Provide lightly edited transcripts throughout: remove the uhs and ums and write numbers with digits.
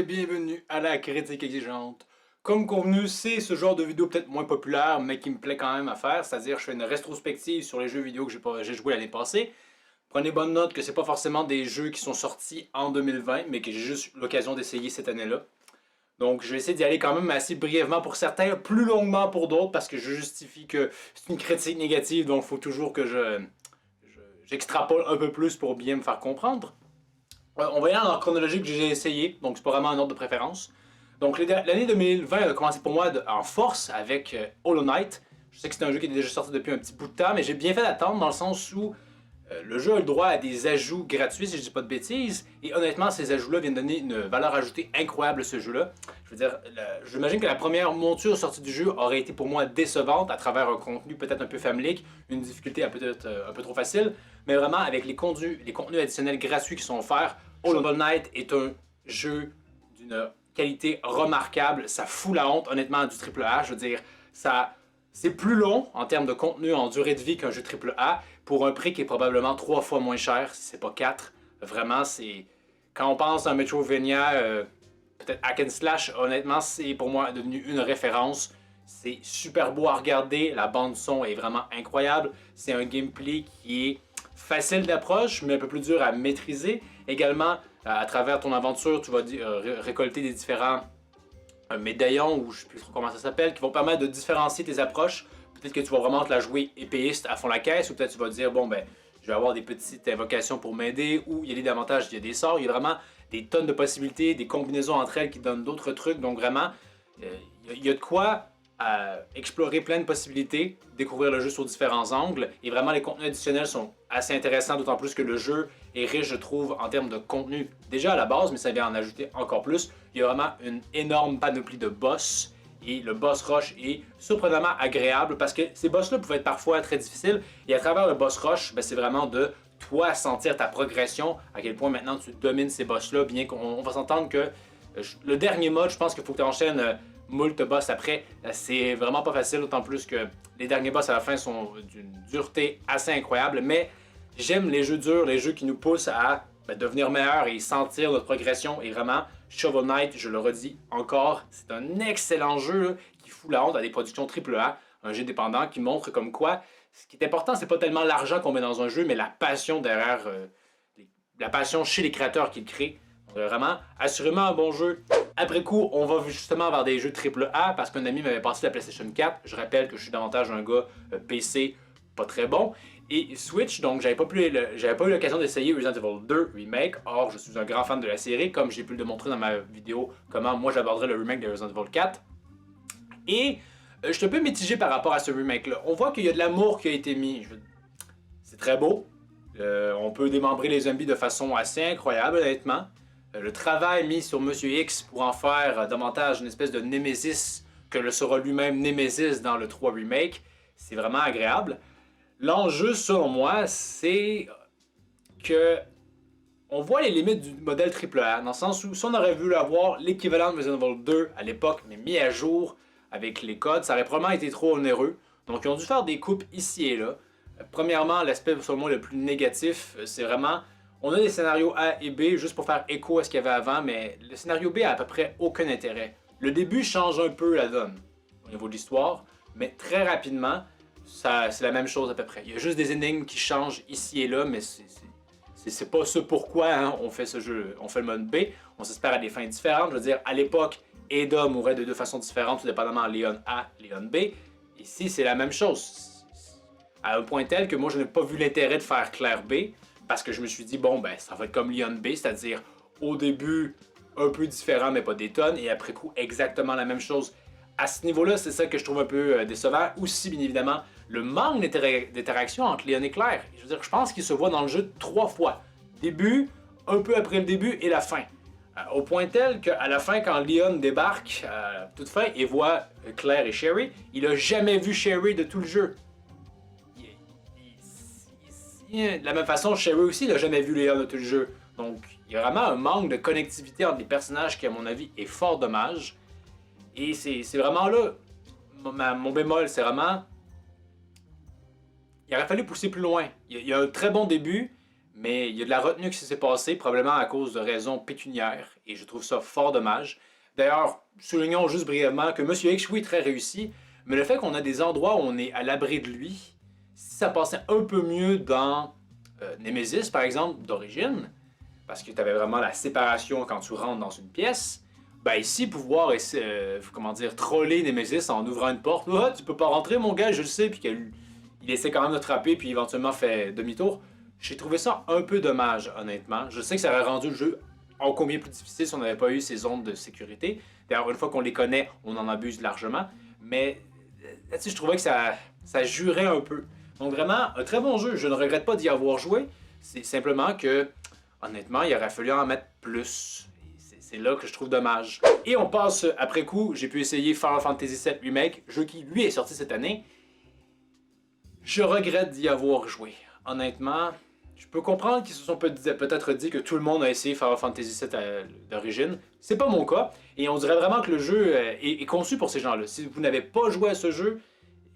et bienvenue à la critique exigeante. Comme convenu, c'est ce genre de vidéo peut-être moins populaire, mais qui me plaît quand même à faire, c'est-à-dire je fais une rétrospective sur les jeux vidéo que j'ai joué l'année passée. Prenez bonne note que c'est pas forcément des jeux qui sont sortis en 2020, mais que j'ai juste eu l'occasion d'essayer cette année-là. Donc je vais essayer d'y aller quand même assez brièvement pour certains, plus longuement pour d'autres, parce que je justifie que c'est une critique négative, donc il faut toujours que j'extrapole un peu plus pour bien me faire comprendre. On va y aller en chronologie que j'ai essayé, donc c'est pas vraiment un ordre de préférence. Donc l'année 2020 a commencé pour moi en force avec Hollow Knight. Je sais que c'est un jeu qui était déjà sorti depuis un petit bout de temps, mais j'ai bien fait d'attendre dans le sens où le jeu a le droit à des ajouts gratuits, si je dis pas de bêtises, et honnêtement, ces ajouts-là viennent donner une valeur ajoutée incroyable à ce jeu-là. Je veux dire, j'imagine que la première monture sortie du jeu aurait été pour moi décevante à travers un contenu peut-être un peu familique, une difficulté peut-être un peu trop facile, mais vraiment avec les contenus additionnels gratuits qui sont offerts, Hollow Knight est un jeu d'une qualité remarquable, ça fout la honte honnêtement du AAA, je veux dire, c'est plus long en termes de contenu en durée de vie qu'un jeu AAA pour un prix qui est probablement 3 fois moins cher, si c'est pas 4. Vraiment, c'est. Quand on pense à un Metroidvania, peut-être hack and slash, honnêtement, c'est pour moi devenu une référence. C'est super beau à regarder, la bande son est vraiment incroyable. C'est un gameplay qui est facile d'approche, mais un peu plus dur à maîtriser. Également, à travers ton aventure, tu vas récolter des différents médaillons, ou je sais plus trop comment ça s'appelle, qui vont permettre de différencier tes approches. Peut-être que tu vas vraiment te la jouer épéiste à fond la caisse, ou peut-être tu vas te dire, bon ben, je vais avoir des petites invocations pour m'aider, ou il y a des avantages, il y a des sorts, il y a vraiment des tonnes de possibilités, des combinaisons entre elles qui donnent d'autres trucs, donc vraiment, il y a de quoi explorer plein de possibilités, découvrir le jeu sur différents angles, et vraiment les contenus additionnels sont assez intéressants, d'autant plus que le jeu est riche, je trouve, en termes de contenu déjà à la base, mais ça vient en ajouter encore plus. Il y a vraiment une énorme panoplie de boss, et le boss rush est surprenamment agréable, parce que ces boss-là pouvaient être parfois très difficiles, et à travers le boss rush, ben, c'est vraiment de toi sentir ta progression, à quel point maintenant tu domines ces boss-là, bien qu'on va s'entendre que le dernier mode, je pense qu'il faut que tu enchaînes moult boss après. C'est vraiment pas facile, d'autant plus que les derniers boss à la fin sont d'une dureté assez incroyable. Mais j'aime les jeux durs, les jeux qui nous poussent à devenir meilleurs et sentir notre progression. Et vraiment, Shovel Knight, je le redis encore, c'est un excellent jeu là, qui fout la honte à des productions AAA. Un jeu dépendant qui montre comme quoi ce qui est important, c'est pas tellement l'argent qu'on met dans un jeu, mais la passion derrière, la passion chez les créateurs qui le créent. Vraiment, assurément un bon jeu. Après coup, on va justement vers des jeux AAA parce qu'un ami m'avait passé la PlayStation 4. Je rappelle que je suis davantage un gars PC pas très bon. Et Switch, donc j'avais pas eu l'occasion d'essayer Resident Evil 2 Remake. Or, je suis un grand fan de la série, comme j'ai pu le démontrer dans ma vidéo comment moi j'aborderais le remake de Resident Evil 4. Et je suis un peu mitigé par rapport à ce remake-là. On voit qu'il y a de l'amour qui a été mis. C'est très beau. On peut démembrer les zombies de façon assez incroyable, honnêtement. Le travail mis sur Monsieur X pour en faire davantage une espèce de Nemesis que le sera lui-même Nemesis dans le 3 Remake, c'est vraiment agréable. L'enjeu, selon moi, c'est que on voit les limites du modèle AAA, dans le sens où si on aurait voulu avoir l'équivalent de Resident Evil 2 à l'époque, mais mis à jour avec les codes, ça aurait probablement été trop onéreux. Donc ils ont dû faire des coupes ici et là. Premièrement, l'aspect selon moi le plus négatif, c'est vraiment on a des scénarios A et B juste pour faire écho à ce qu'il y avait avant, mais le scénario B a à peu près aucun intérêt. Le début change un peu la donne au niveau de l'histoire, mais très rapidement, c'est la même chose à peu près. Il y a juste des énigmes qui changent ici et là, mais c'est pas ce pourquoi hein, on fait ce jeu. On fait le mode B, on s'espère à des fins différentes. Je veux dire, à l'époque, Ada mourait de deux façons différentes, tout dépendamment Leon A, Leon B. Ici, c'est la même chose. À un point tel que moi, je n'ai pas vu l'intérêt de faire Claire B, parce que je me suis dit, bon, ben, ça va être comme Leon B, c'est-à-dire au début, un peu différent, mais pas des tonnes, et après coup, exactement la même chose. À ce niveau-là, c'est ça que je trouve un peu décevant. Aussi, bien évidemment, le manque d'interaction entre Leon et Claire. Je veux dire, je pense qu'il se voit dans le jeu 3 fois. Début, un peu après le début et la fin. Au point tel qu'à la fin, quand Leon débarque, toute fin, et voit Claire et Sherry, il a jamais vu Sherry de tout le jeu. De la même façon, Sherry aussi n'a jamais vu Leon de tout le jeu. Donc, il y a vraiment un manque de connectivité entre les personnages qui, à mon avis, est fort dommage. Et c'est vraiment là, mon bémol, c'est vraiment... Il aurait fallu pousser plus loin. Il y a un très bon début, mais il y a de la retenue qui s'est passée, probablement à cause de raisons pécuniaires, et je trouve ça fort dommage. D'ailleurs, soulignons juste brièvement que Monsieur X, oui, est très réussi, mais le fait qu'on a des endroits où on est à l'abri de lui, si ça passait un peu mieux dans Nemesis, par exemple, d'origine, parce que tu avais vraiment la séparation quand tu rentres dans une pièce, ben ici, pouvoir comment dire, troller Nemesis en ouvrant une porte, ah, tu peux pas rentrer, mon gars, je le sais, puis qu'il essaie quand même de frapper, puis éventuellement fait demi-tour. J'ai trouvé ça un peu dommage, honnêtement. Je sais que ça aurait rendu le jeu en combien plus difficile si on n'avait pas eu ces zones de sécurité. D'ailleurs, une fois qu'on les connaît, on en abuse largement. Mais là-dessus, je trouvais que ça jurait un peu. Donc vraiment, un très bon jeu. Je ne regrette pas d'y avoir joué. C'est simplement que, honnêtement, il aurait fallu en mettre plus. C'est là que je trouve dommage. Et on passe, après coup, j'ai pu essayer Final Fantasy VII Remake, jeu qui, lui, est sorti cette année. Je regrette d'y avoir joué. Honnêtement, je peux comprendre qu'ils se sont peut-être dit que tout le monde a essayé Final Fantasy VII d'origine. C'est pas mon cas. Et on dirait vraiment que le jeu est conçu pour ces gens-là. Si vous n'avez pas joué à ce jeu,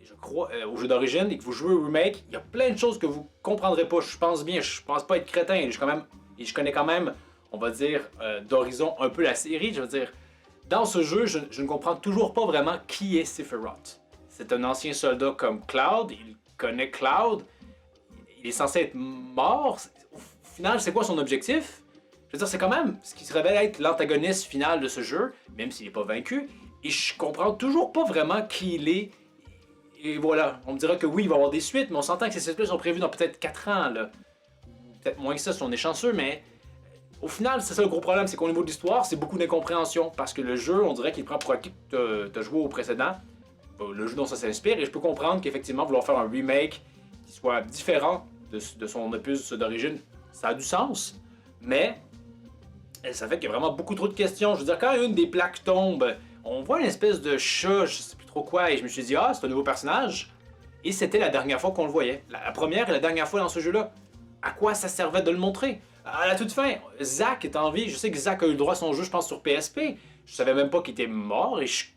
je crois, au jeu d'origine, et que vous jouez au remake, il y a plein de choses que vous comprendrez pas. Je pense bien, je pense pas être crétin. Et je connais quand même, on va dire, d'horizon un peu la série. Je veux dire, dans ce jeu, je ne comprends toujours pas vraiment qui est Sephiroth. C'est un ancien soldat comme Cloud, il connaît Cloud, il est censé être mort. Au final, c'est quoi son objectif? Je veux dire, c'est quand même ce qui se révèle être l'antagoniste final de ce jeu, même s'il n'est pas vaincu. Et je comprends toujours pas vraiment qui il est. Et voilà, on me dira que oui, il va y avoir des suites, mais on s'entend que ces suites sont prévues dans peut-être 4 ans, là. Peut-être moins que ça si on est chanceux, mais au final, c'est ça le gros problème, c'est qu'au niveau de l'histoire, c'est beaucoup d'incompréhension. Parce que le jeu, on dirait qu'il prend pour acquis que tu as joué au précédent, le jeu dont ça s'inspire, et je peux comprendre qu'effectivement, vouloir faire un remake qui soit différent de son opus d'origine, ça a du sens, mais ça fait qu'il y a vraiment beaucoup trop de questions. Je veux dire, quand une des plaques tombe, on voit une espèce de chat, je sais plus trop quoi, et je me suis dit, ah, c'est un nouveau personnage, et c'était la dernière fois qu'on le voyait. La première et la dernière fois dans ce jeu-là. À quoi ça servait de le montrer? À la toute fin, Zack est en vie. Je sais que Zack a eu le droit à son jeu, je pense, sur PSP. Je savais même pas qu'il était mort, et je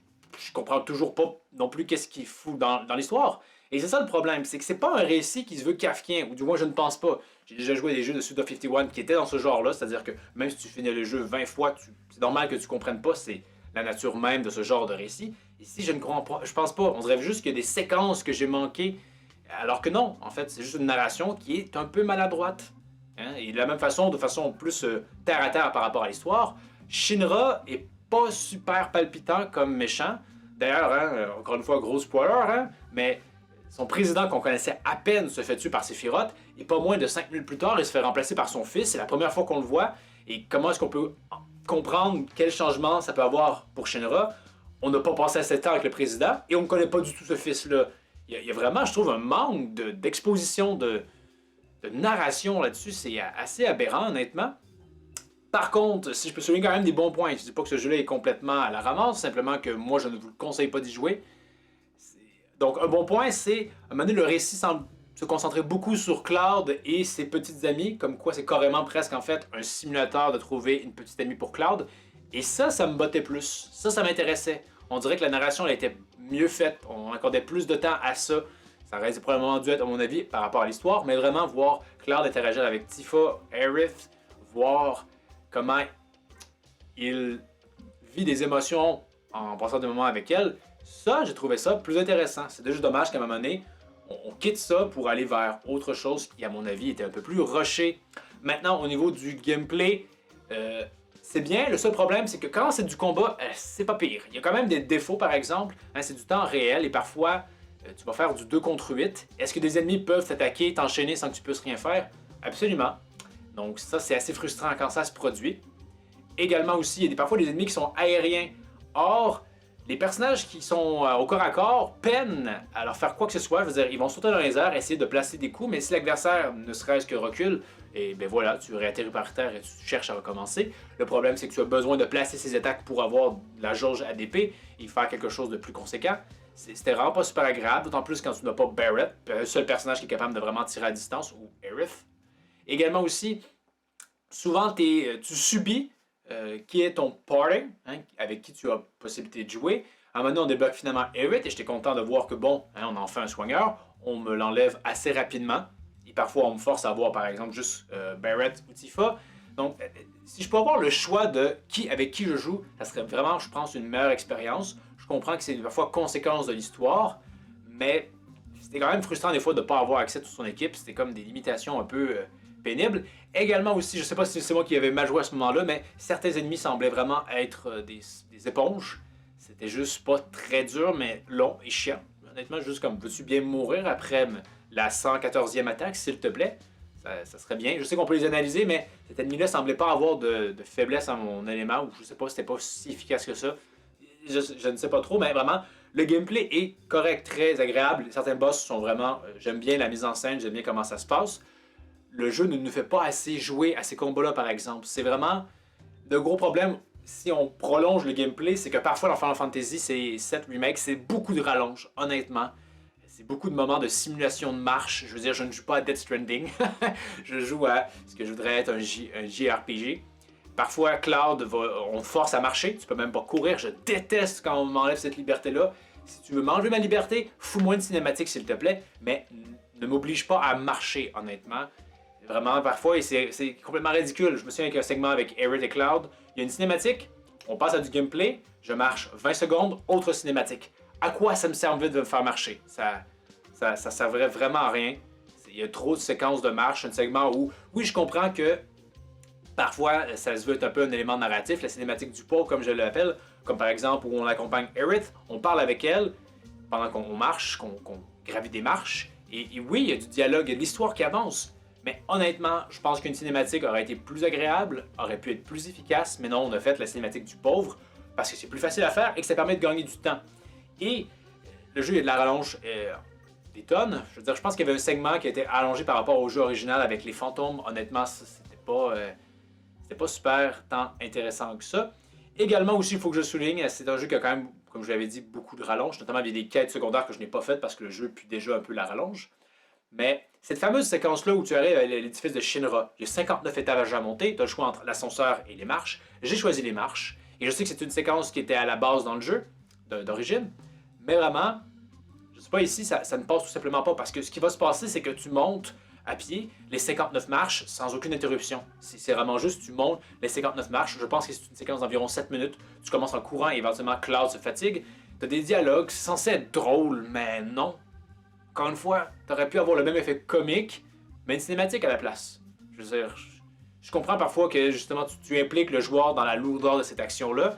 comprends toujours pas non plus qu'est-ce qu'il fout dans l'histoire. Et c'est ça le problème, c'est que c'est pas un récit qui se veut kafkien, ou du moins je ne pense pas. J'ai déjà joué à des jeux de Suda 51 qui étaient dans ce genre-là, c'est-à-dire que même si tu finis le jeu 20 fois, c'est normal que tu comprennes pas, c'est la nature même de ce genre de récit. Ici, je ne comprends pas, je pense pas. On dirait juste qu'il y a des séquences que j'ai manquées, alors que non, en fait, c'est juste une narration qui est un peu maladroite. Hein? Et de la même façon, de façon plus terre à terre par rapport à l'histoire, Shinra est pas super palpitant comme méchant. D'ailleurs, hein, encore une fois, gros spoiler, hein, mais son président qu'on connaissait à peine se fait tuer par Sephiroth, et pas moins de 5 minutes plus tard, il se fait remplacer par son fils. C'est la première fois qu'on le voit. Et comment est-ce qu'on peut comprendre quel changement ça peut avoir pour Shinra? On n'a pas passé assez de temps avec le président, et on ne connaît pas du tout ce fils-là. Il y a vraiment, je trouve, un manque d'exposition, de narration là-dessus. C'est assez aberrant, honnêtement. Par contre, si je peux souligner quand même des bons points, je ne dis pas que ce jeu-là est complètement à la ramasse, simplement que moi, je ne vous le conseille pas d'y jouer. Donc, un bon point, c'est, à un moment donné, le récit semble se concentrer beaucoup sur Cloud et ses petites amies, comme quoi c'est carrément presque, en fait, un simulateur de trouver une petite amie pour Cloud. Et ça me bottait plus. Ça m'intéressait. On dirait que la narration, elle était mieux faite. On accordait plus de temps à ça. Ça aurait probablement dû être, à mon avis, par rapport à l'histoire, mais vraiment voir Cloud interagir avec Tifa, Aerith, voir comment il vit des émotions en passant des moments avec elle, ça, j'ai trouvé ça plus intéressant. C'est juste dommage qu'à un moment donné, on quitte ça pour aller vers autre chose qui, à mon avis, était un peu plus rushé. Maintenant, au niveau du gameplay, c'est bien. Le seul problème, c'est que quand c'est du combat, c'est pas pire. Il y a quand même des défauts, par exemple. Hein, c'est du temps réel et parfois, tu vas faire du 2 contre 8. Est-ce que des ennemis peuvent t'attaquer, t'enchaîner sans que tu puisses rien faire? Absolument. Donc ça, c'est assez frustrant quand ça se produit. Également aussi, il y a parfois des ennemis qui sont aériens. Or, les personnages qui sont au corps à corps peinent à leur faire quoi que ce soit. Je veux dire, ils vont sauter dans les airs, essayer de placer des coups, mais si l'adversaire ne serait-ce que recule, et ben voilà, tu réatterris par terre et tu cherches à recommencer. Le problème, c'est que tu as besoin de placer ces attaques pour avoir la jauge ADP et faire quelque chose de plus conséquent. C'était vraiment pas super agréable, d'autant plus quand tu n'as pas Barret, le seul personnage qui est capable de vraiment tirer à distance, ou Aerith. Également aussi, souvent tu subis qui est ton party, hein, avec qui tu as possibilité de jouer. À un moment donné, on débloque finalement Aerith et j'étais content de voir que bon, hein, on en fait un soigneur, on me l'enlève assez rapidement. Et parfois, on me force à avoir, par exemple, juste Barrett ou Tifa. Donc, si je peux avoir le choix de avec qui je joue, ça serait vraiment, je pense, une meilleure expérience. Je comprends que c'est parfois conséquence de l'histoire, mais c'était quand même frustrant des fois de ne pas avoir accès à toute son équipe. C'était comme des limitations un peu pénibles. Également aussi, je sais pas si c'est moi qui avais mal joué à ce moment-là, mais certains ennemis semblaient vraiment être des éponges. C'était juste pas très dur, mais long et chiant. Honnêtement, juste comme, veux-tu bien mourir après la 114e attaque, s'il te plaît? Ça serait bien. Je sais qu'on peut les analyser, mais cet ennemi-là semblait pas avoir de faiblesse à mon élément, ou je sais pas, c'était pas si efficace que ça. Je ne sais pas trop, mais vraiment, le gameplay est correct, très agréable. Certains boss sont vraiment... j'aime bien la mise en scène, j'aime bien comment ça se passe. Le jeu ne nous fait pas assez jouer à ces combats-là, par exemple. C'est vraiment le gros problème, si on prolonge le gameplay, c'est que parfois dans Final Fantasy, c'est 7 Remake, c'est beaucoup de rallonge, honnêtement. C'est beaucoup de moments de simulation de marche. Je veux dire, je ne joue pas à Death Stranding. Je joue à ce que je voudrais être un JRPG. Parfois, Cloud, on te force à marcher. Tu peux même pas courir. Je déteste quand on m'enlève cette liberté-là. Si tu veux m'enlever ma liberté, fous-moi une cinématique, s'il te plaît. Mais ne m'oblige pas à marcher, honnêtement. Vraiment, parfois, et c'est complètement ridicule. Je me souviens avec un segment avec Aerith et Cloud. Il y a une cinématique, on passe à du gameplay, je marche 20 secondes, autre cinématique. À quoi ça me servait de me faire marcher? Ça servirait vraiment à rien. Il y a trop de séquences de marche, un segment où, oui, je comprends que parfois, ça se veut être un peu un élément narratif, la cinématique du pot, comme je l'appelle, comme par exemple où on accompagne Aerith, on parle avec elle pendant qu'on marche, qu'on gravit des marches, et oui, il y a du dialogue, il y a de l'histoire qui avance. Mais honnêtement, je pense qu'une cinématique aurait été plus agréable, aurait pu être plus efficace, mais non, on a fait la cinématique du pauvre, parce que c'est plus facile à faire et que ça permet de gagner du temps. Et le jeu, il y a de la rallonge des tonnes. Je veux dire, je pense qu'il y avait un segment qui était allongé par rapport au jeu original avec les fantômes. Honnêtement, c'était pas super tant intéressant que ça. Également aussi, il faut que je souligne, c'est un jeu qui a quand même, comme je l'avais dit, beaucoup de rallonge. Notamment, il y a des quêtes secondaires que je n'ai pas faites parce que le jeu pue déjà un peu la rallonge. Mais cette fameuse séquence-là où tu arrives à l'édifice de Shinra, il y a 59 étages à monter, tu as le choix entre l'ascenseur et les marches. J'ai choisi les marches. Et je sais que c'est une séquence qui était à la base dans le jeu, d'origine. Mais vraiment, je sais pas ici, ça ne passe tout simplement pas. Parce que ce qui va se passer, c'est que tu montes à pied les 59 marches sans aucune interruption. C'est vraiment juste, tu montes les 59 marches. Je pense que c'est une séquence d'environ 7 minutes. Tu commences en courant et éventuellement Cloud se fatigue. Tu as des dialogues, c'est censé être drôle, mais non. Encore une fois, t'aurais pu avoir le même effet comique, mais une cinématique à la place. Je veux dire, je comprends parfois que justement tu impliques le joueur dans la lourdeur de cette action-là,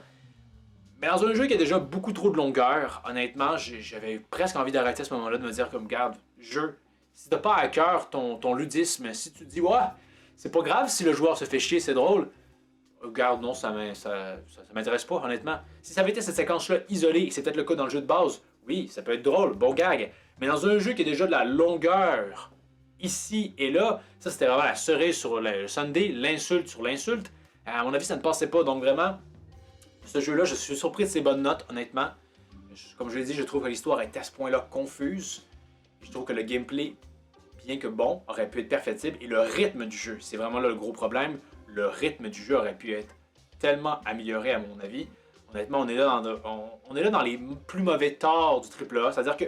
mais dans un jeu qui a déjà beaucoup trop de longueur, honnêtement, j'avais presque envie d'arrêter à ce moment-là, de me dire comme, garde, jeu, si t'as pas à cœur ton ludisme, si tu te dis, ouais, c'est pas grave si le joueur se fait chier, c'est drôle, regarde, non, ça m'intéresse pas, honnêtement. Si ça avait été cette séquence-là isolée, et c'est peut-être le cas dans le jeu de base, oui, ça peut être drôle, bon gag. Mais dans un jeu qui a déjà de la longueur, ici et là, ça c'était vraiment la cerise sur le sundae, l'insulte sur l'insulte. À mon avis, ça ne passait pas. Donc vraiment, ce jeu-là, je suis surpris de ses bonnes notes, honnêtement. Comme je l'ai dit, je trouve que l'histoire est à ce point-là confuse. Je trouve que le gameplay, bien que bon, aurait pu être perfectible. Et le rythme du jeu, c'est vraiment là le gros problème. Le rythme du jeu aurait pu être tellement amélioré à mon avis. Honnêtement, on est là dans les plus mauvais torts du AAA. C'est-à-dire que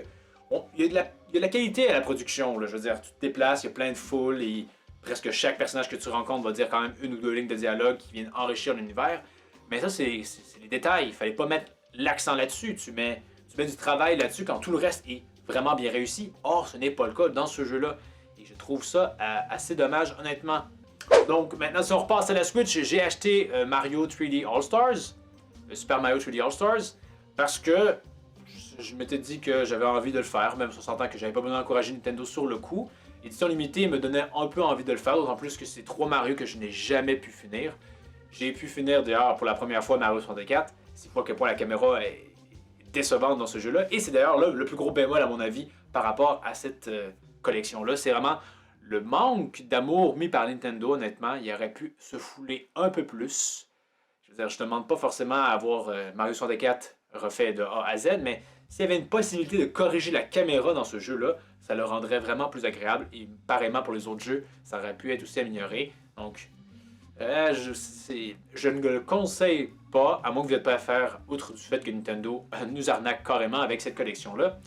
il y a de la qualité à la production. Là. Je veux dire, tu te déplaces, il y a plein de foules et presque chaque personnage que tu rencontres va dire quand même une ou deux lignes de dialogue qui viennent enrichir l'univers. Mais ça, c'est les détails. Il fallait pas mettre l'accent là-dessus. Tu mets du travail là-dessus quand tout le reste est vraiment bien réussi. Or, ce n'est pas le cas dans ce jeu-là. Et je trouve ça assez dommage, honnêtement. Donc, maintenant, si on repasse à la Switch, j'ai acheté Mario 3D All-Stars. Super Mario 3D All-Stars. Parce que je m'étais dit que j'avais envie de le faire, même si on s'entend que j'avais pas besoin d'encourager Nintendo sur le coup. L'édition limitée me donnait un peu envie de le faire, d'autant plus que c'est 3 Mario que je n'ai jamais pu finir. J'ai pu finir d'ailleurs pour la première fois Mario 64, c'est pas à quel point la caméra est décevante dans ce jeu-là, et c'est d'ailleurs là le plus gros bémol à mon avis par rapport à cette collection-là, c'est vraiment le manque d'amour mis par Nintendo, honnêtement, il aurait pu se fouler un peu plus. Je veux dire, je ne demande pas forcément à avoir Mario 64 refait de A à Z, mais s'il y avait une possibilité de corriger la caméra dans ce jeu-là, ça le rendrait vraiment plus agréable. Et pareillement pour les autres jeux, ça aurait pu être aussi amélioré. Donc, je ne le conseille pas, à moins que vous n'êtes pas à faire, outre du fait que Nintendo nous arnaque carrément avec cette collection-là.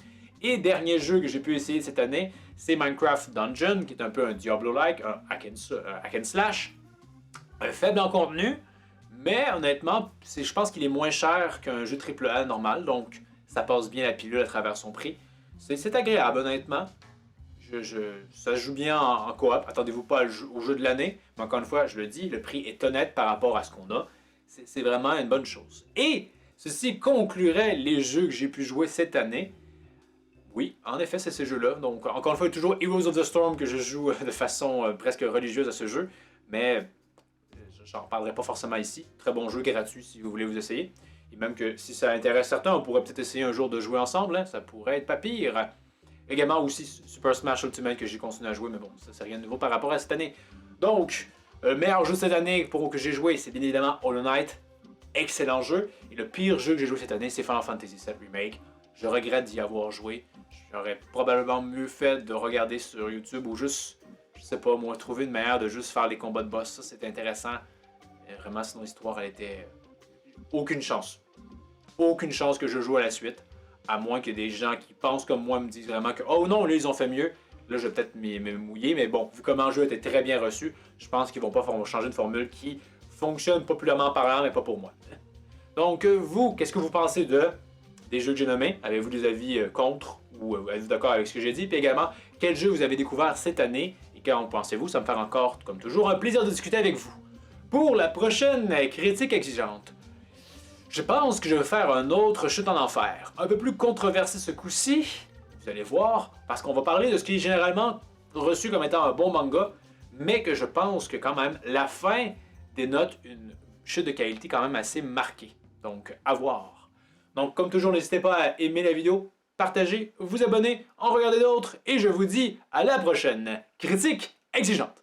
Et dernier jeu que j'ai pu essayer cette année, c'est Minecraft Dungeon, qui est un peu un Diablo-like, un hack and slash. Faible en contenu, mais honnêtement, je pense qu'il est moins cher qu'un jeu AAA normal, donc ça passe bien la pilule à travers son prix. C'est agréable, honnêtement. Ça se joue bien en coop. Attendez-vous pas au jeu de l'année, mais encore une fois, je le dis, le prix est honnête par rapport à ce qu'on a. C'est vraiment une bonne chose. Et ceci conclurait les jeux que j'ai pu jouer cette année. Oui, en effet, c'est ces jeux-là. Donc, encore une fois, toujours Heroes of the Storm que je joue de façon presque religieuse à ce jeu, mais j'en parlerai pas forcément ici. Très bon jeu gratuit si vous voulez vous essayer. Et même que si ça intéresse certains, on pourrait peut-être essayer un jour de jouer ensemble. Hein. Ça pourrait être pas pire. Également aussi Super Smash Ultimate que j'ai continué à jouer, mais bon, ça c'est rien de nouveau par rapport à cette année. Donc, le meilleur jeu cette année pour que j'ai joué, c'est bien évidemment Hollow Knight. Excellent jeu. Et le pire jeu que j'ai joué cette année, c'est Final Fantasy VII Remake. Je regrette d'y avoir joué. J'aurais probablement mieux fait de regarder sur YouTube ou juste, je sais pas moi, trouver une manière de juste faire les combats de boss. Ça, c'était intéressant. Mais vraiment, sinon l'histoire, elle était... Aucune chance. Aucune chance que je joue à la suite. À moins que des gens qui pensent comme moi me disent vraiment que oh non, là ils ont fait mieux. Là, je vais peut-être me mouiller, mais bon, vu comment le jeu était très bien reçu, je pense qu'ils vont pas changer une formule qui fonctionne populairement parlant, mais pas pour moi. Donc, vous, qu'est-ce que vous pensez des jeux que j'ai nommés? Avez-vous des avis contre ou êtes-vous d'accord avec ce que j'ai dit? Puis également, quel jeu vous avez découvert cette année et qu'en pensez-vous? Ça me fait encore, comme toujours, un plaisir de discuter avec vous. Pour la prochaine critique exigeante, je pense que je vais faire un autre Chute en enfer. Un peu plus controversé ce coup-ci, vous allez voir, parce qu'on va parler de ce qui est généralement reçu comme étant un bon manga, mais que je pense que quand même la fin dénote une chute de qualité quand même assez marquée. Donc, à voir. Donc, comme toujours, n'hésitez pas à aimer la vidéo, partager, vous abonner, en regarder d'autres, et je vous dis à la prochaine critique exigeante.